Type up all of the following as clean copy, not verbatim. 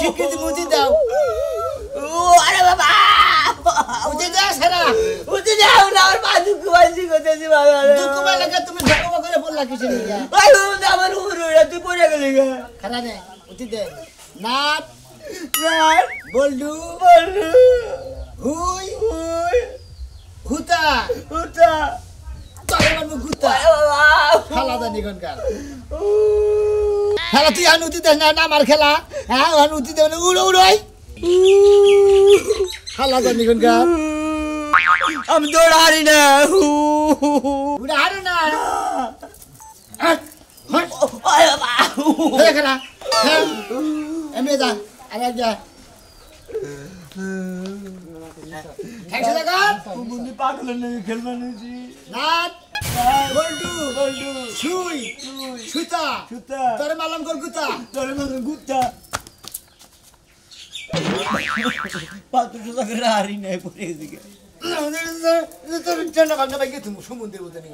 স্বীকৃতি মুজি দাও আরে বাবা মুজি দাও সারা উঠে যাও না আমার পা দুঃখ বাজি করতেছি বাবা দুঃখ পাইলে তুমি ধর্ম করে বললা কিছু নেই ভাই আমার উপরে তুই পড়ে গেলি গা খারা নে উঠি দে নাট নাট বল্ডু বল্ডু হুই হুই হুতা হুতা তোরে মানবো হুতা বাবা খেলা জানি কোনকার খেলা তুই আনুতি দে না আমার খেলা হ্যাঁ আনুতি দে উড়ো উড়োই খেলা জানি কোনকার আমি দৌড় হারি না উড়া হারো না খেলা এমনি যা আর যা খেলছে দেখা মুন্নি পাগল নেই খেলবা নেছি নাট বল্ডু বল্ডু ছুই ছুতা সুতা তোরে মালাম কর গুতা তোরে মনে গুত্তা পাতু সুতা করে হারি নাই পড়ে গেছে তোর জন্য ভাবনা ভাই তুমি সুমন দেব জানি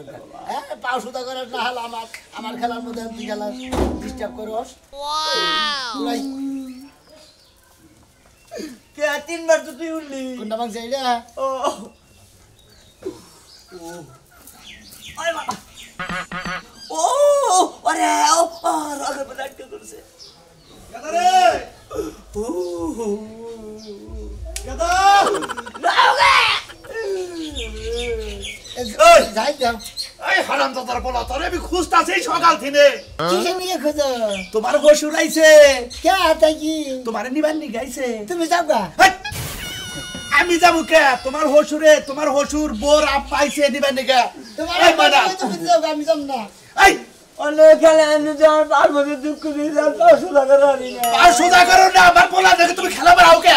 হ্যাঁ পাও সুতা করে না হাল আমার খেলার মধ্যে তুই খেলা ডিস্টার্ব করস ওয়াও কে তিনবার তো তুই উঠলি কোনটা মাংস এইটা ও আরে বাবা ও আরে ও রাগে ব্লাড করছে গাদা রে ও গাদা নাওগে ওই যাই যাও এই হারামজাদার বলা তোরে আমি খুঁজতাছি সকাল থেকে কিসে নিয়ে খোঁজো তোমার হসুর আইছে কে তাই কি তোমারে নিবার নি গাইছে তুমি যাও গা হেই! আমি যাবো কে তোমার হসুর বোর আপ পাইছে নিবার নি কে তোমার এই মানা তুমি যাও গা আমি যাব না এই অনেক খেলে আমি যাওয়ার তার মধ্যে দুঃখ দিয়ে যাওয়ার পাঁচশো টাকা রানি না আর সোজা করো না আমার পোলা দেখে তুমি খেলা বেড়াও কে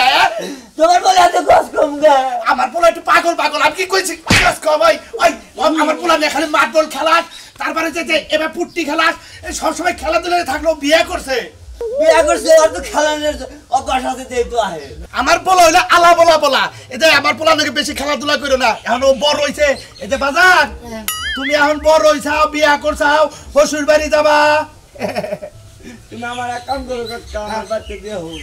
তোমার বলে এত কষ্ট কম গে আমার পোলা একটু পাগল আমি কি কইছি কাজ কর ভাই ওই আমার পোলা নিয়ে খালি মার্বল খেলাস তারপরে যে এবার পুট্টি খেলাস সব সময় খেলাধুলায় থাকলো বিয়ে করছে বিয়া করছে আর তো খেলানোর অভ্যাস আছে তাই তো আহে আমার পোলা হইলে আলা বলা এতে আমার পোলা নাকি বেশি খেলাধুলা করো না এখন ও বড় হইছে এতে বাজার তুমি এখন বড় হইছাও বিয়া করছাও শ্বশুর বাড়ি যাবা তুমি আমার এক কাম করো আমার বাড়িতে দিয়ে হোক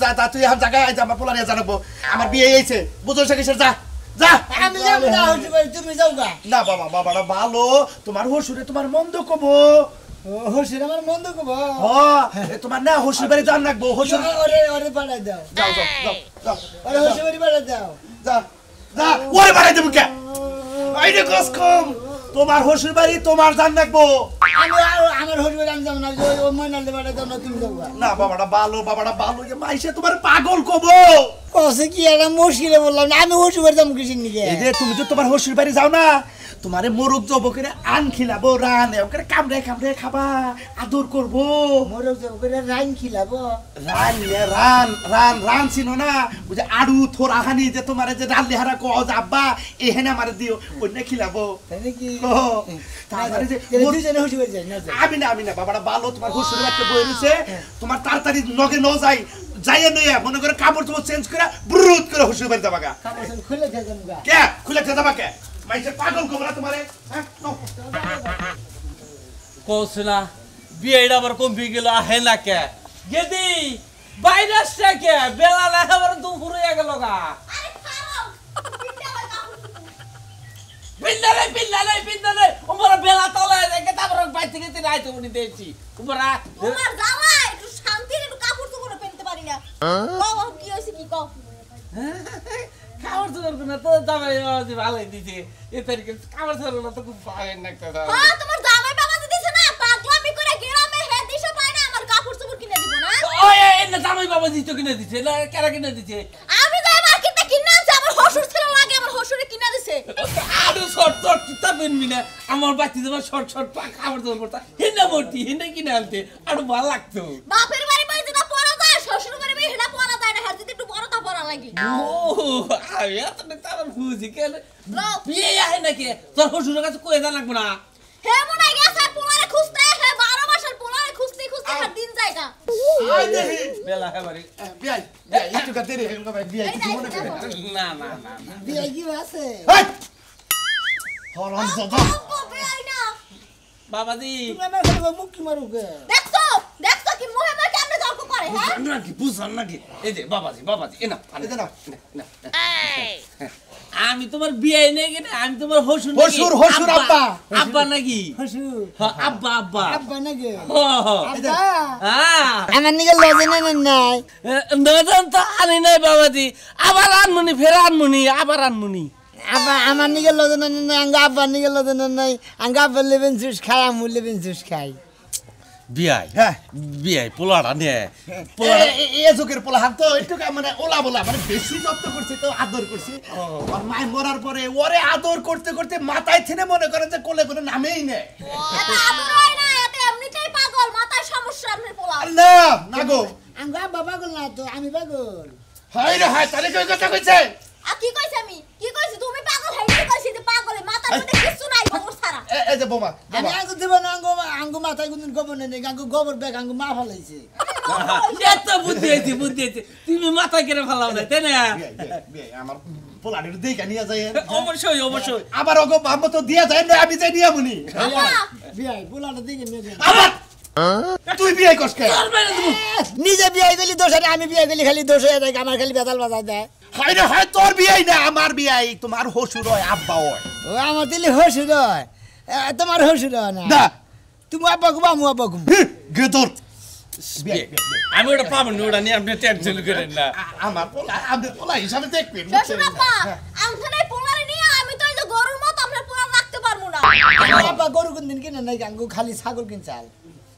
যা তুই এখন জায়গায় আইজ আমার পোলা নিয়ে জানাবো আমার বিয়ে হয়েছে বুঝো সে কিসের যা যা আমি যাব না তুমি যাও গা না বাবাটা ভালো তোমার হসুরে তোমার মন্দ কবো হসির আমার মন্দ কব তোমার না হসুর বাড়ি যান রাখবো হসুর ওরে পাঠাই দাও যাও ওরে হসির বাড়ি পাঠাই দাও যা ওরে বাড়াই দেবো কে আইরে কস কম তোমার হসুর বাড়ি তোমার জান রাখবো আমি আমার হসির বাড়ি আমি যাব না ও ময়নালে পাঠাই দাও না তুমি যাও গা না বাবাটা ভালো যে মাইসে তোমার পাগল কবো কসে কি একটা মুশকিলে বললাম না আমি হসির বাড়ি যাবো কিসের নিকে এই যে তুমি তো তোমার হসুর বাড়ি যাও না তোমারে মোরগ জব করে আন খিলাবো রান ওকে কামড়ে খাবা আদর করবো মোরগ যাব করে রাইন খিলাবো রান চিনো না ওই যে আড়ু থোড়া হানি যে তোমার যে রাল্লি হারা কো আব্বা এখানে আমার দিও অন্য খিলাবো তাই নাকি তারপরে যে দুইজনে হসির বাড়ি যাই না আমি না বাবাটা ভালো তোমার শ্বশুরের বাড়িতে বই রয়েছে তোমার তাড়াতাড়ি নগে ন যাই যাইয়ে নইয়া মনে করে কাপড় তোমার চেঞ্জ করে ব্রুত করে শ্বশুর বাড়ি যাবা গা কাপড় খুলে খেয়ে যাবো গা কে খুলে খেয়ে যাবা কে মাইসে পাগল কবরা তোমারে হ্যাঁ কৌশলা বিয়েটা আবার কমে গেল আহে না কে গেদি বাইরে আসছে কে বেলা না আবার দুপুর হয়ে গেল গা পিন্দালে ওমরা বেলা তলে দেখে তারপর বাইতে গেতে রাইতে উনি দেছি ওমরা তোমার জামাই একটু শান্তির একটু কাপড় চোপড় পরতে পারি না বাবা কি হইছে কি কও খাবার চোর না তো জামাই ভালোই দিছে এ তারিখে খাবার চোর না তো খুব ভালো লাগতে হ্যাঁ তোমার জামাই বাবা দিছে না পাগলামি করে গ্রামে হে দিশে পায় না আমার কাপড় চোপড় কিনে দিব না ওই না জামাই বাবা দিতে কিনে দিছে না কেরা কিনে দিছে আমি যাই মার্কেটে কিনে আনছি আমার হসুর ছিল লাগে আমার হসুরে কিনে দিছে আরে শর্ট তা বেনবি না আমার বাচ্চা তোমার শর্ট খাবার চোর করতা হিনা মরতি হিনা কিনে আনতে আর ভালো লাগতো বাপের বাড়ি বাড়ি যেটা পরা যায় শ্বশুর বাড়ি বাড়ি হেটা পরা যায় না হার যদি একটু বড়টা পরা লাগে ও আরে এত না তার বুঝি কেন বিয়ে আহে নাকি তোর শ্বশুরের কাছে কই জানা লাগবে না হে মনে গেছে পোলারে খুঁজতে হে 12 মাসের পোলারে খুঁজতে হার দিন যায়গা আই দেখি বেলা হেবারি বিয়াই একটু কাতে রে হেলকা ভাই বিয়াই কিছু মনে করে না বিয়ে কি আছে হেই হরাম দাদা বাবাজি তুমি আমার ঘরে মুখ কি মারুকে দেখছো কি মুহে মুহে কেমনে তর্ক করে আমারে হ্যাঁ বুঝান নাকি এই যে বাবাজি এ না এই যে নাও। আমি তোমার বিয়ে নেই কেন আমি তোমার হসুর হসুর আব্বা। আব্বা নাকি হসু হ্যাঁ, আব্বা আব্বা নাকি আব্বা হ্যাঁ আমার নিকে লজে নাই নজন তো আনি নাই বাবাজি আবার আনমনি ফের আনমনি আবার আনমনি আব্বা আমার নিকে লজে নাই আঙ্গা আব্বা নিকে লজে নাই আঙ্গা আব্বা লেবেন জুস খাই আমু লেবেন জুস খাই বিয়াই হ্যাঁ। বিয়াই পোলাটা নে এ যুগের পোলা হাত তো একটু মানে ওলা বলা মানে বেশি যত্ন করছি তো আদর করছি আর মায় মরার পরে ওরে আদর করতে করতে মাথায় ছেড়ে মনে করেন যে কোলে করে নামেই নেয় এত আদর হয় না এত এমনিতেই পাগল মাথায় সমস্যা আপনার পোলা আরে না না গো আঙ্গা আব্বা পাগল না তো আমি পাগল হাই রে হাই তাহলে কই কথা কইছে আর কি কইছ আমি কি কইছি তুমি পাগল হই কি কইছি যে পাগলে মাথার মধ্যে কিছু নাই খবর সারা এই যে বোমা আমি আঙ্গু দিব না আঙ্গু মাথায় কোনদিন গোবর নেই আঙ্গু গোবর ব্যাগ আঙ্গু মা ফলাইছে এত বুদ্ধি হয়েছে তুমি মাথা কেড়ে ফেলাও না তাই না আমার পোলাটা একটু দেখে নিয়ে যায় অবশ্যই আবার ওগো বাম্মা তো দিয়া যায় না আমি যাই নিয়ে মুনি বিয়াই পোলাটা দিকে নিয়ে যাই আবার তুই বিয়ে করছ কে নিজে বিয়াই গলি দোষ আর আমি বিয়াই গলি খালি দোষ হয়ে যায় আমার খালি বেতাল বাজায় দেয় হাই রে হাই তোর বিয়ে না আমার বিয়ে তোমার হসুর হয় আব্বা হয় ও আমার দিলে হসুর হয় তোমার হসুর হয় না না তুমি আব্বা ঘুমা মু আব্বা ঘুম গেদর আমি ওটা পাবো না ওটা নিয়ে আপনি টেনশন করেন না আমার পোলা হিসাবে দেখবেন শ্বশুর আব্বা আমখানে পোলারে নিয়ে আমি তো এই যে গরুর মত আপনার পোলা রাখতে পারবো না আব্বা গরু কোনদিন কিনে নাই আঙ্গু খালি ছাগল কিনছাল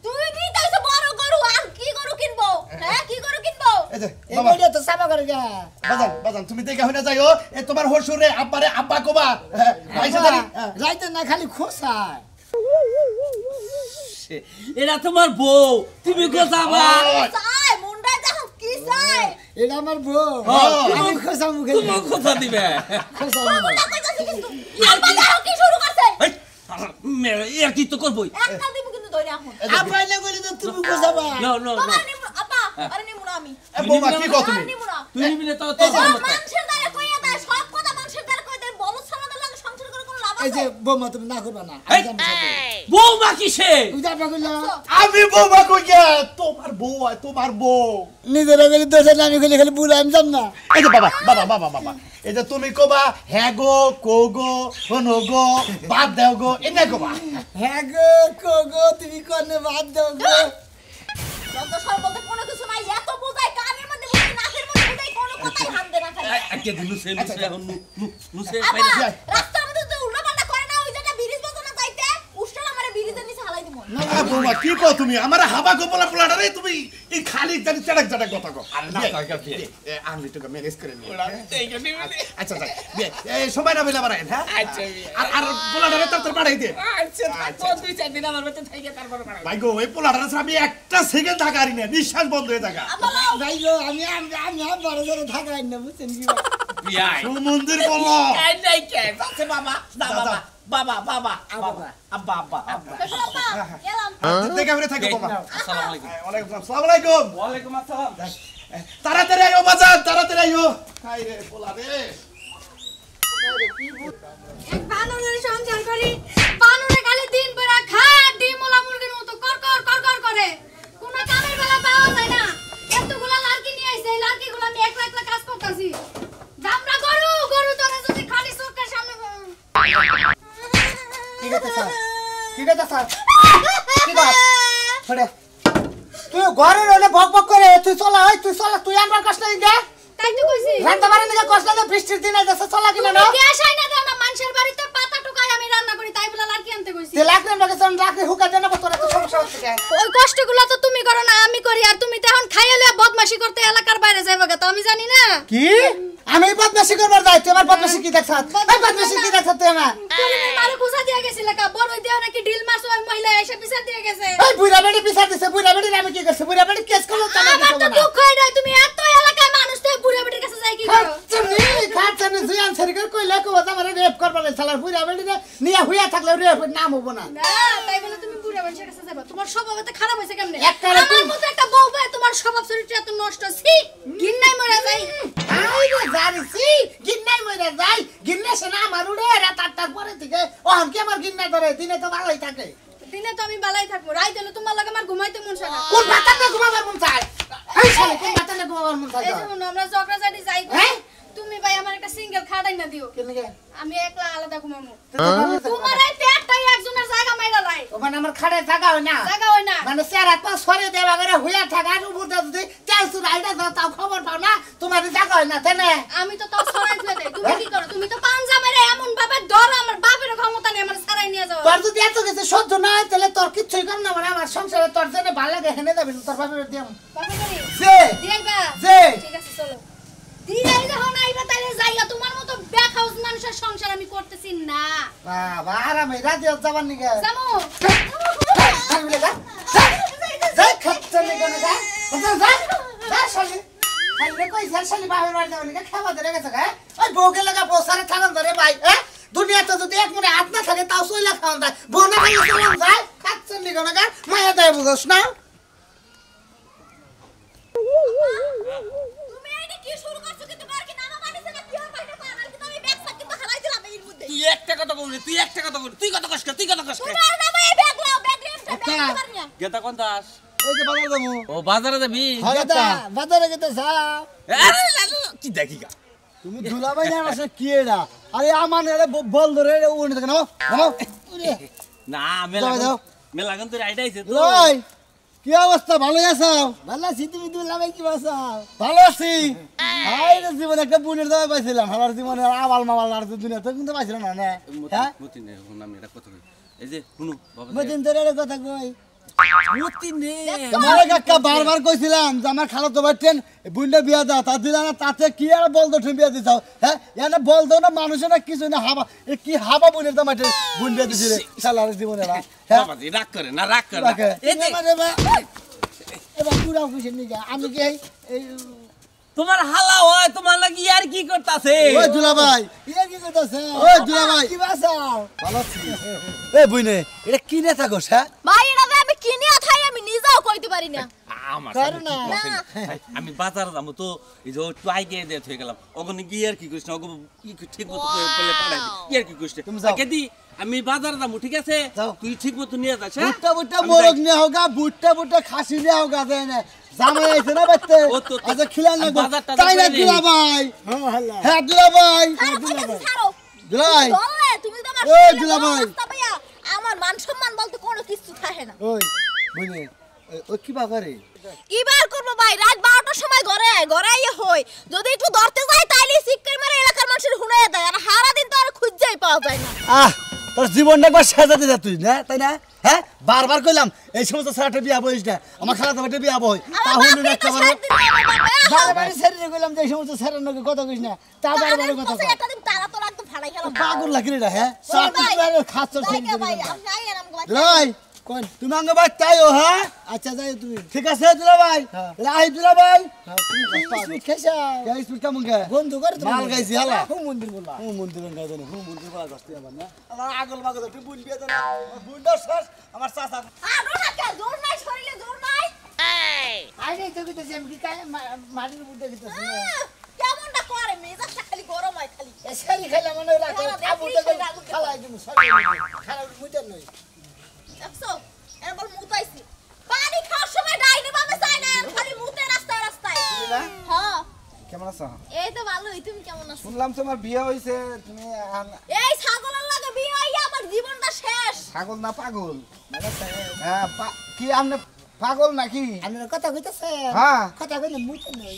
তুমি কি তাইছো বড় গরু আর কি গরু কিনবো হ্যাঁ কি গরু কিনবো এই যে এই বাবা বইটা তো সাবা করে গা বাজান তুমি দেখে হইনা যাইও এ তোমার হসুরে আব্বারে আব্বা কোবা ভাইসা দাঁড়ি রাইতে না খালি খোসায় এটা তোমার বউ তুমি কোথাবা চাই মুন্ডায় দেখো কি চাই এটা আমার বউ আমি খোসা মুখে তুমি কোথা দিবে খোসা বলটা কইতাছি কিন্তু আব্বা দেখো কি শুরু করছে এর কি তো করবই একটা দিব কিন্তু ধরে এখন আব্বা না কইলে তো তুমি খোসাবা নো বাবা নিমু আব্বা আরে নিমু না আমি এ বৌমা কি কও আর তুমি নিমু না তুমি মিলে তো তো মানুষের দ্বারা কইয়া দেয় সব কথা মানুষের দ্বারা কইয়া দেয় বলদ ছানাদের লাগে সংসার করে কোনো লাভ এই যে আছে বৌমা তুমি না করবা না এই! বউমা কিসে তুমি যাবা কইলা আমি বৌমা কই গে তোমার বউ হয় তোমার বউ নিজের গলি দোষ না আমি কইলে খালি বুড়া আমি জান না এই যে বাবা এই যে তুমি কোবা হ্যাঁ গো কো গো শোনো গো বাদ দাও গো এনে কোবা হ্যাঁ গো কো গো তুমি কোনে বাদ দাও গো যত সব বলতে কোনো কিছু নাই এত বোঝাই কানের মধ্যে বোঝাই নাকের মধ্যে বোঝাই কোনো কথাই হাত দে না খালি আজকে নুসে এখন নুসে আব্বা রাস্তার মধ্যে তো উল্টা পাল্টা করে না ওই জায়গা ব্রিজ বাজানো যাইতে উষ্টার আমারে ব্রিজের নিচে হালাই দিমু বৌমা কি কও তুমি আমার হাবা গোপলা পোলাটা রে তুমি এই খালি জানি চড়ক কথা কও আর না আমি তো ম্যানেজ করে নিই আচ্ছা এই সময় না বলে আমার হ্যাঁ আচ্ছা আর পোলাটা রে তোর পাঠাই দে আচ্ছা তো 2-4 দিন আমার বাড়িতে থেকে তারপর ভাই গো এই পোলাটা রে আমি একটা সেকেন্ড থাকারি না নিঃশ্বাস বন্ধ হয়ে থাকা ভাই গো আমি আব্বার ধরে থাকাই না বুঝছেন কি বিয়াই মন্দির বলো কাই নাই কে আছে বাবা বাবা আব্বা শ্বশুর আব্বা গেলাম দেখে আমরা থাকি বাবা আসসালামু আলাইকুম আসসালামু আলাইকুম ওয়ালাইকুম আসসালাম তাড়াতাড়ি আইও বাজার তাড়াতাড়ি আইও হাই রে পোলা রে এক বানরের সংসার করি বানরে খালি দিন বেলা খায় ডিম ওলা মুরগির মতো কর করে কোনো কামের বেলা পাওয়া যায় না এতগুলা লাড়কি নিয়ে আইছে এই লাড়কিগুলো আমি একলা একলা কাজ করতেছি জামরা গরু তোরে যদি খালি চোখের সামনে কি কথা স্যার কি বাত ছড়ে তুই ঘরে রলে বক করে তুই চলা তুই আমার কষ্ট নিগে তাই তো কইছি রান্না বাড়ি নিগে কষ্ট না বৃষ্টির দিনে দেশে চলা কিনা না গ্যাস আইনা দাও না মানুষের বাড়িতে পাতা টুকাই আমি রান্না করি তাই বলে লাড়কি আনতে কইছি তে লাকড়ি লাগে চন রাখি হুকা দেনা কত তোর সমস্যা হচ্ছে কেন ওই কষ্টগুলো তো তুমি করো না আমি করি আর তুমি তো এখন খাইলে বদমাশি করতে এলাকার বাইরে যাইবা তো আমি জানি না কি আমি বদমাশি করবার যাই তোমার বদমাশি কি দেখছাত এই বদমাশি কি দেখছাত তুই আমার তুমি মারে কুসা দিয়ে গেছিল কা বড় দেও নাকি ঢিল মারছো ওই মহিলা এসে পিছা দিয়ে গেছে এই বুড়া বেড়ি পিছা দিছে বুড়া বেড়ি আমি কি করছে বুড়া বেড়ি কেস করলো তো আমার তো দুঃখ হয় না তুমি এত এলাকায় মানুষ তো বুড়া বুড়ির কাছে যাই কি করো খাচ্ছনি জুয়ান সরকার কইলা কো আমার রেপ করবার শালার বুড়া বেড়ি নিয়া হইয়া থাকলে রেপ নাম হবো না না তাই বলে তুমি বুড়া মানুষের কাছে যাবে তোমার স্বভাব এত খারাপ হইছে কেমনে একবারে আমার মতো একটা বউ ভাই তোমার স্বভাব চরিত্র এত নষ্ট ছি গিন্নাই মরে যাই আই রে জারিছি গিন্নাই মইরা যাই গিন্না সেনা আমার উড়ে রাত 8টার পরে থেকে ওহন কি আমার গিন্না ধরে দিনে তো ভালোই থাকে দিনে তো আমি বালাই থাকবো রাইতে হলে তোমার লাগে আমার ঘুমাইতে মন চায় না কোন বাতাতে ঘুমাবার মন চায় এই শালি কোন বাতানে গোবার মন থাকে এই যে আমরা ঝগড়াঝাটি যাই হ্যাঁ? তুমি ভাই আমার একটা সিঙ্গেল খাটাই না দিও কেন গে আমি একলা আলাদা ঘুমাবো তোমার এই পেটটাই একজনের জায়গা মাইরা লাই ওখানে আমার খাড়ে জায়গা হয় না জায়গা হয় না মানে চেহারা তো সরে দেওয়া করে হুইয়া থাকা আর উপরটা যদি তেল চুর আইডা দাও তাও খবর পাও না তোমার জায়গা হয় না তাই না আমি তো তাও ছড়াই দিলে দেই তুমি কি করো তুমি তো পাঞ্জা মেরে এমন ভাবে ধরো আমার বাপের ক্ষমতা নেই আমার ছাড়াই নিয়ে যাও তোর যদি এত কিছু সহ্য না হয় তাহলে তোর কিচ্ছুই কর না মানে আমার সংসারে তোর জন্য ভালো লাগে হেনে যাবি তোর বাপের দিয়াম বাপে করি যে দিয়াইবা যে ঠিক আছে চলো দিয়াই যখন আইবা তাইলে যাইয়া তোমার মতো বেখাউস মানুষের সংসার আমি করতেছি না বাবা আরামে রাতে যাবার নিকে জামু শালি যা যা খাচ্ছে নিকে না যা যা যা শালি শালি কই শালি বাপের বাড়ি যাবার নিকে খাওয়া ধরে গেছে গা ওই বউকে লাগা বসারে থাকান ধরে ভাই হ্যাঁ দুনিয়াতে যদি এক মনে হাত না থাকে তাও সইলা খাওয়ান যায় বউ না খাইলে চলাম যায় খাচ্ছে নিকে না গা মায়া দেয় বুঝছ না তুমি এইটা কি শুরু করছো কিন্তু বার কি নামা মানিছে না কি হবে এটা পারাল কিন্তু আমি ব্যাগ সাক কিন্তু হারাই দিলাম এর মধ্যে তুই একটা কথা বললি তুই একটা কথা বললি তুই কথা কষ্ট তুই কথা কষ্ট তোমার নামে এই ব্যাগ লাও ব্যাগ নিয়ে পারনি না গেতা কোন দাস এই যে বাজার যাবো ও বাজারে যাবি হাগাতা বাজারে গেতে যাও আরে লালু কি দেখি গা তুমি দুলাভাই না আসলে কি এটা আরে আমার এরে বল ধরে উনি দেখো নাও না যাও, যাও। মেলাগন তোর আইডাইছে তো লই কি অবস্থা ভালো আছো ভালো আছি তুমি দুলাভাই কি আছো ভালো আছি হাই রে জীবন একটা বুনের দাওয়া পাইছিলাম আমার জীবনে আবাল মাবাল আর দুনিয়াতে কিন্তু পাইছিলাম না না হ্যাঁ মতি নে আমি এটা কথা কই এই যে শুনো বাবা মদিন তোর এর কথা কই মতি নে তোমার কাকা বারবার কইছিলাম যে আমার খালাতো ভাই ট্রেন বুনটা বিয়া দাও তা দিলা না তাতে কি আর বল দো তুমি বিয়া দিছাও হ্যাঁ এনে বল দাও না মানুষের না কিছু না হাবা এ কি হাবা বুনের দাম আছে বুন বিয়া দিছে রে শালার জীবনে না হ্যাঁ বাবা জি রাগ করে না রাগ করে না রাখে। এই যে এবার পুরাও খুশি নিয়ে আমি কি এই তোমার হালা হয় তোমার লাগি আর কি করতাছে ওই দুলাভাই ইয়া কি করতেছে ওই দুলাভাই কি বাসাও ভালো আছি এই বুইনে এটা কি নে থাকোস হ্যাঁ ভাই এটা যে আমি কিনিয়া খাই আমি নিজেও কইতে পারি না আমার কারণ না। আমি বাজার যাবো তো এই যে একটু আগে দিয়ে হয়ে গেলাম ওখানে গিয়ে আর কি করিস না ওখানে ঠিক মতো পেলে পাঠাই কি আর কি করিস তুমি যাও। কেদি আমি বাজার যাবো ঠিক আছে যাও। তুই ঠিক মতো নিয়ে যাস হ্যাঁ? বুট্টা বুট্টা আমি মোরগ যাই। নিয়ে হোগা বুট্টা খাসি নিয়ে হোগা দেয় না জামাই আইছে না বাচ্চা ও তো- আচ্ছা খিলান না আমি বাজারটা তাই না করে নিই। দুলাভাই হ্যাঁ দুলাভাই আর কথা ছাড়ো দুলাই বললে তুমি তো আমার ওই শরীরে দুলাভাই। বড় রাস্তা পাইয়া আমার মান সম্মান বলতে কোনো কিছু থাকে না ওই বুইনে ও কি বা করে কি বার করবো ভাই রাত 12টার সময় ঘরে আইয়ে হই যদি একটু ধরতে যাই তাইলে সিক্কের মারে এলাকার মানুষের হুনাইয়া দেয় আর সারা দিন তো আর খুঁজেই পাওয়া যায় না আহ তোর জীবনটা একবার সাজাতে যা তুই না তাই না হ্যাঁ বারবার কইলাম এই সমস্ত ছেলেটা বিয়া বইস না আমার খালাতো ভাইটা বিয়া বই আমার তাহলে বাপরে একটা তো বড় সাত দিন আমার বাপে বারবার ছেড়ে কইলাম যে এই সমস্ত ছেলের নাকি কথা কইস না তা বারবার কথা কই একটা দিন তারা তো একদম ফাড়াই গেল পাগল লাগি রে হ্যাঁ সাত দিন খাচ্ছর ছেড়ে ভাই আমি আই আর আমাকে লই কোন তুমি আঙ্গ ভাই তাইও হ্যাঁ আচ্ছা যাই তুমি ঠিক আছে দুলা ভাই রাই দুলা ভাই তুমি স্পিড খাইছা গাই স্পিড কেমন গে বন্ধু করে তুমি মাল গাইছি হালা হুম মন্দির বললা হুম মন্দির গাই দেন হুম মন্দির বলা গস্তি আবার না আমার আগল মাগল তুই বুন বিয়ে দেন বুনটা শেষ আমার চাচা আর ওটা কে জোর নাই শরীরে জোর নাই আই নাই তো কইতেছি আমি কি কাই মাটির বুদ্ধে কইতেছি কেমনটা করে মেজাজটা খালি গরম হয় খালি এসারি খাইলা মনে রাখো আবুটা খালাই দিমু খালা মুইতে নই দেখছো এরপর মুতাইছি পানি খাওয়ার সময় ডাইনি বামে চাই না আর খালি মুতে রাস্তায় হ্যাঁ কেমন আছো? এই তো ভালোই তুমি কেমন আছো শুনলাম তোমার বিয়ে হয়েছে, তুমি এই ছাগলের লাগে বিয়ে হইয়া আমার জীবনটা শেষ পাগল না পাগল? হ্যাঁ, কি আপনি পাগল নাকি? আপনার কথা কইতাছে হ্যাঁ। কথা কইলে মুইতে নই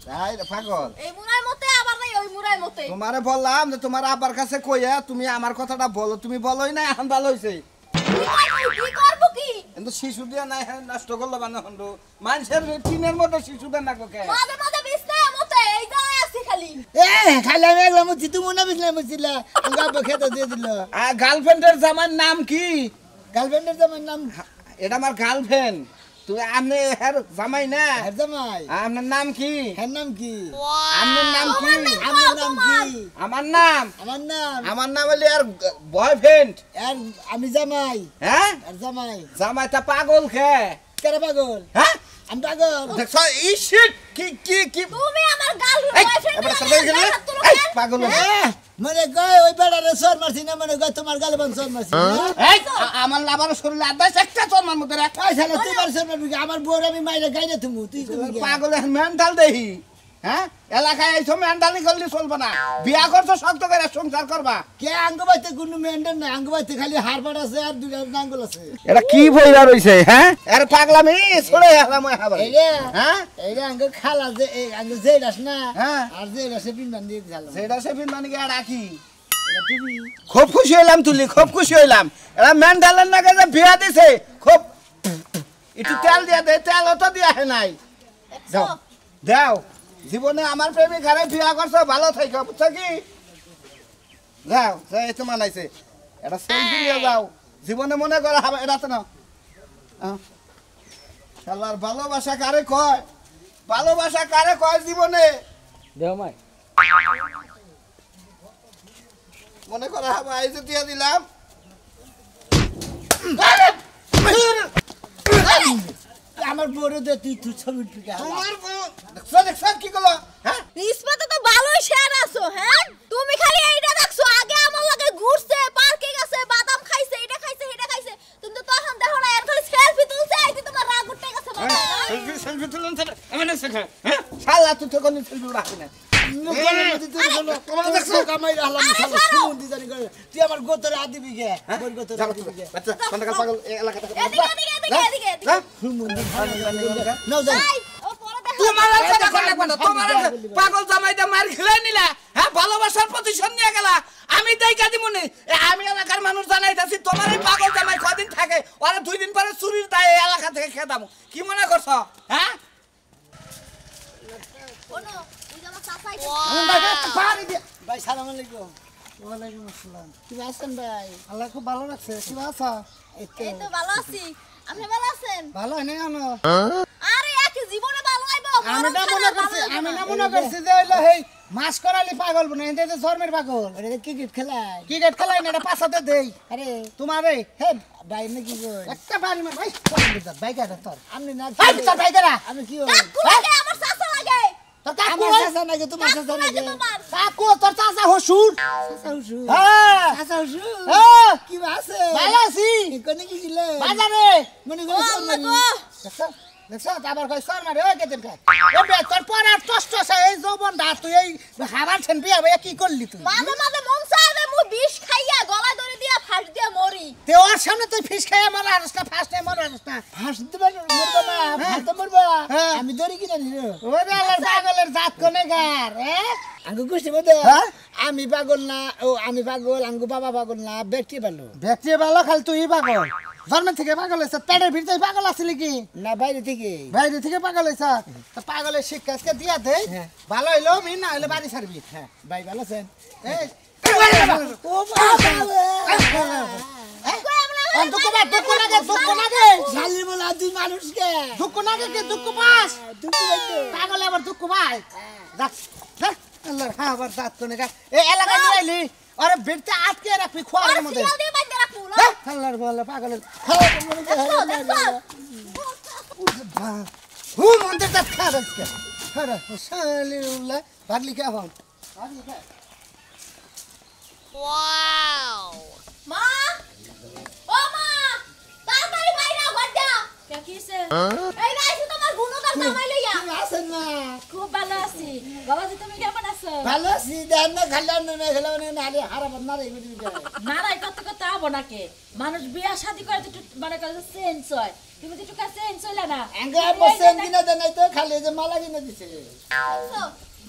তাই রে, পাগল। এই মুরাই মতে আবার নাই ওই মুরাই মতে তোমারে বললাম যে তোমার আব্বার কাছে কইয়া তুমি আমার কথাটা বলো, তুমি বলোই না, এখন ভালো হয়েছে। কি করব কি কিন্তু শিশু দিয়ে নাই নষ্ট করলো মানে হন্ড মানুষের টিনের মধ্যে শিশুদের না কোকে। মাঝে মাঝে বিছনা মতে এই যাই আছি খালি এ খাইলা মেলা মুছি তুমি না বিছলা মুছিলা আঙ্গা বখেতে দিয়ে দিল আর গার্লফ্রেন্ডের জামার নাম কি? গার্লফ্রেন্ডের জামাই নাম এটা আমার গার্লফ্রেন্ড, তুমি আপনি এর জামাই না? হের জামাই আপনার নাম কি? হের নাম কি আপনার নাম কি? আমার নাম কি আমার নাম আমার নাম হলে আর বয়ফ্রেন্ড। আর আমি জামাই হ্যাঁ, আর জামাই জামাইটা পাগল খে। কেরে পাগল হ্যাঁ, আমি পাগল দেখছো এই শিট কি কি কি তুমি আমার গাল এই, বয়ফ্রেন্ড এবারে চলে গেলে এই পাগল। মানে কয় ওই বেড়ারে সর মারছি না মানে কয় তোমার গালে বান সর মারছি এই আমার লাভার শরীরে আদাস একটা চরমার মধ্যে রাখ কয় শালা তোমার সর মারবি আমার বউর আমি মাইরে গাইলে তুমি তুই পাগল এখন মেন্টাল দেহি হ্যাঁ এলাকায় এই সময় মেন্টালি করলে চলবে না বিয়া করছো শক্ত করে সংসার করবা কে আঙ্গবাইতে কোনো মেন্টেন নাই আঙ্গবাইতে খালি হাড়বাট আছে আর দুইটা নাঙ্গল আছে এটা কি বইরা রইছে হ্যাঁ এর পাগলামি ছড়ে গেলাম হাবার হ্যাঁ এইটা আঙ্গ খালা যে এই আঙ্গ যেইরাস না হ্যাঁ আর যেইরাসে পিনবান দিয়ে গেলাম সেটা সেফিন মানে কি আর রাখি খুব খুশি হইলাম তুলি খুব খুশি হইলাম এরা মেন্টালের নাকি যে বিয়া দিছে খুব একটু তেল দিয়া দে তেল অত দিয়া হে নাই দাও দাও জীবনে আমার প্রেমিক হারে বিয়া করছো ভালো থাকো বুঝছো কি যাও যাই তো মানাইছে এটা সেলফি নিয়ে যাও জীবনে মনে করে হবে এটা তো না শালার ভালোবাসা কারে কয় ভালোবাসা কারে কয় জীবনে দেও মাই মনে করে হবে এই যে দিয়ে দিলাম আমার বড় দে তুই তুই ছবি টুকে তোমার দেখছো দেখছো কি করলো হ্যাঁ ইসমাতে তো ভালোই শেয়ার আছো হ্যাঁ তুমি খালি এইটা দেখছো আগে আমার লাগে ঘুরছে পার্কে গেছে বাদাম খাইছে এটা খাইছে এটা খাইছে তুমি তো তখন দেখো না এর খালি সেলফি তুলছে আইতে তোমার রাগ উঠে গেছে বাবা সেলফি সেলফি তুলুন স্যার এমন শেখা হ্যাঁ শালা তুই তো কোনো সেলফি রাখি না তুই আমার গোতরে আদিবি গে গোতরে আদিবি গে আচ্ছা পান্ডাকাল পাগল এই এলাকাটা এদিকে নাও যাই ও পরে দেখো তোমার কথা কোন লাগবে না তোমার পাগল জামাইটা মার খেলাই নিলা হ্যাঁ ভালোবাসার প্রতিশোধ নিয়ে গেলা আমি দেইকা দিমুনি আমি এলাকার মানুষ জানাইতাছি তোমার এই পাগল জামাই কদিন থাকে ওরা 2 দিন পরে চুরির দায়ে এলাকা থেকে খেদামু কি মনে করছো হ্যাঁ ওনো তুই আমার চাচাই ভাই সালাম আলাইকুম ওয়ালাইকুম আসসালাম কি আছেন ভাই আল্লাহ খুব ভালো রাখছে কি আছো এই তো ভালো আছি আপনি ভালো আছেন ভালো হয় না কেন আরে একই জীবনে ভালো আইবো আমি না মনে করছি যে হইলো হেই মাছ করালি পাগল বনে এতে তো শর্মের পাগল আরে ক্রিকেট খেলাই না এটা পাছাতে দেই আরে তোমার এই হে ভাই নাকি কই একটা বাড়ি মার ভাই ভাই কাটা তোর আমি না তোর ভাই কাটা আমি কি হই আমার চাচা লাগে তোর কাকু চাচা নাকি তোমার চাচা নাকি কাকু তোর চাচা হসুর হ্যাঁ চাচা হসুর হ্যাঁ কি আছে ভালো আছি কোনে কি ছিল বাজারে মনে করে দেখছ আবার কই সর মারে ওই কেতেন কাট এ বে তোর পরার কষ্ট আছে এই যৌবন দা তুই এই হাবার ছেন বিয়া ভাই কি করলি তুই মাঝে মাঝে মন চাইবে মু বিষ খাইয়া গলায় ধরে দিয়া ফাঁস দিয়া মরি তে ওর সামনে তুই ফিস খাইয়া মারা আরস না ফার্স্ট টাইম মারা আরস না ফার্স্ট দিবে মরবা না ফার্স্ট মরবা আমি দড়ি কিনা নিলো ওরে আলার পাগলের জাত কোনে গার আঙ্গু কুষ্টি বদে আমি পাগল না ও আমি পাগল আঙ্গু বাবা পাগল না ব্যক্তি ভালো খালি তুই পাগল জন্ম থেকে পাগল হইছ পেটের ভিতরে পাগল আছিল কি না বাইরে থেকে পাগল হইছ তো পাগলের শিক্ষা আজকে দিয়া দে ভালো হইলো বি না হইলো বাড়ি ছাড়বি হ্যাঁ ভাই ভালো আছেন এই ও বাবা দুঃখ লাগে শালি বলা তুই মানুষকে দুঃখ লাগে কি দুঃখ পাস পাগল আবার দুঃখ পাই দেখ আল্লাহ আবার দাঁত কোনে গা এই এলাকা নিয়ে আরে বেড়তে আটকে রাখবি খোয়ার মধ্যে আল্লাহর বলে পাগলের হু মন্দির দাঁত খা রাখছে আরে শালি উল্লা ভাগলি কে এখন মা ও মা তাড়াতাড়ি বাইরে ঘর যা কে কিছে এই রাইছো তোমার গুণদার জামাই লইয়া আছেন না খুব ভালো আছি বাবাজি তুমি কেমন আছো ভালো আছি দেন না খাইলাম না খেলাম না নালে হারাম না রে নারাই কত কত আবো নাকে মানুষ বিয়া শাদি করে তো মানে কাছে চেঞ্জ হয় তুমি তো টুকা চেঞ্জ হইলা না আঙ্গা বসেন কিনা দেন নাই তো খালি যে মালা কিনা দিছে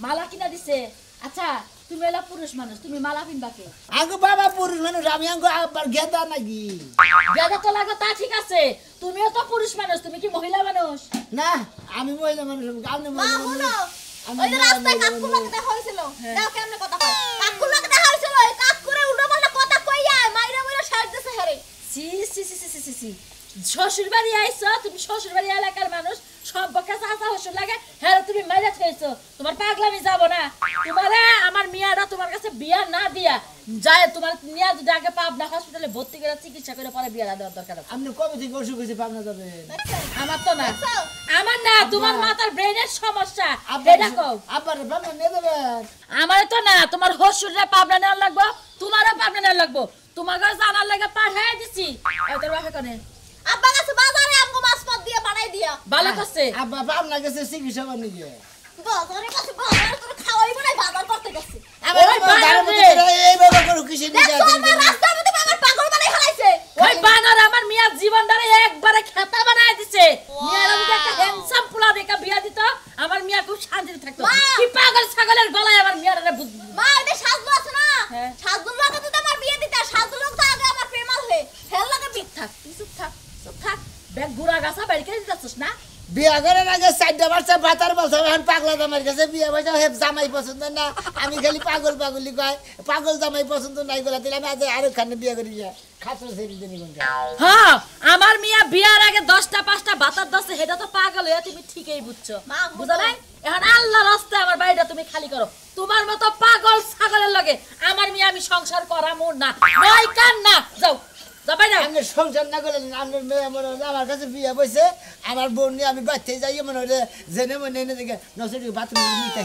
মালা কিনা দিছে আচ্ছা তুমি এলা পুরুষ মানুষ তুমি মালা পিনবা কে আঙ্গু বাবা পুরুষ মানুষ আমি আঙ্গু আবার গেদা নাকি গেদা তো লাগো তা ঠিক আছে তুমিও তো পুরুষ মানুষ তুমি কি মহিলা মানুষ না আমি মহিলা মানুষ আপনি মা মহিলা হলো ওই যে রাস্তায় কাকুর লাগে দেখা হইছিল দাও কেমনে কথা কয় কাকুর লাগে দেখা হইছিল এই কাকুরে উল্টো পাল্টা কথা কইয়া মাইরা মাইরা শাড়ি দিছে হেরে সি সি সি সি সি সি শ্বশুর বাড়ি আইছো তুমি শ্বশুর বাড়ি এলাকার মানুষ সব বকা চাচা হসুর লাগে হ্যাঁ তুমি মাইরা খেয়েছো তোমার পাগলামি যাব না তোমারে আমার মিয়াটা তোমার কাছে বিয়া না দিয়া যায় তোমার নিয়া যদি আগে পাবনা হসপিটালে ভর্তি করে চিকিৎসা করে পরে বিয়া দেওয়ার দরকার আছে আপনি কবে থেকে অসুখ হয়েছে পাবনা যাবে আমার তো না আমার না তোমার মাথার ব্রেনের সমস্যা এটা কও আবার পাবনা নিয়ে যাবেন আমারে তো না তোমার হসুরে পাবনা নেওয়ার লাগবো তোমারও পাবনা নেওয়ার লাগবো তোমার কাছে জানার লাগে পাঠাই দিছি তোর বাপে কোনে আব্বা কাছে বাজারে আমগো মাছ পদ দিয়ে বানাই দিয়া ভালো করছে আব্বা পাবনা গেছে চিকিৎসা করতে গিয়ে বাজারে কাছে বাজার তোর খাওয়াই বানাই বাজার করতে গেছে এইভাবে করো কিসে নিয়ে দেখো আমার রাস্তার মধ্যে আমার পাগল বানাই ফেলাইছে ওই বানর আমার মিয়ার জীবনটারে একবারে খেতা বানায় দিছে মিয়ার যদি একটা হ্যান্ডসাম পোলা দেখা বিয়া দিত আমার মিয়া খুব শান্তিতে থাকতো কি পাগল ছাগলের গলায় আমার মিয়ারে বুঝ মা এটা সাজু আছে না সাজুর লাগে তো আমার বিয়ে দিতে সাজুর লোক তো আগে আমার প্রেমাল হয়ে হেল লাগে বিট থাক চুপ থাক ব্যাগ গুড়া গাছা বাড়ি খেয়ে দিতেছিস না বিয়া করার আগে 4টা বাচ্চা ভাতার বলছে এখন পাগলা জামাই কাছে বিয়া বসে হে জামাই পছন্দ না আমি খালি পাগলি কয় পাগল জামাই পছন্দ নাই বলে দিলাম আজ আরো খানে বিয়া করি খাত্র ছেড়ে দিনি কোনটা হ্যাঁ আমার মিয়া বিয়ার আগে 10টা 5টা ভাতার দছে হেটা তো পাগল হয়ে তুমি ঠিকই বুঝছো বুঝা নাই এখন আল্লাহর রাস্তায় আমার বাড়িটা তুমি খালি করো তোমার মতো পাগল ছাগলের লগে আমার মিয়া আমি সংসার করামু না নয় কান না যাও আমি সংসার না করে আমার মেয়ে মনে হলো আমার কাছে বিয়ে বসে আমার বোন নিয়ে আমি বাচ্চাই যাই মনে হলে জেনে মনে এনে দেখে নসে বাথরুমে নিতে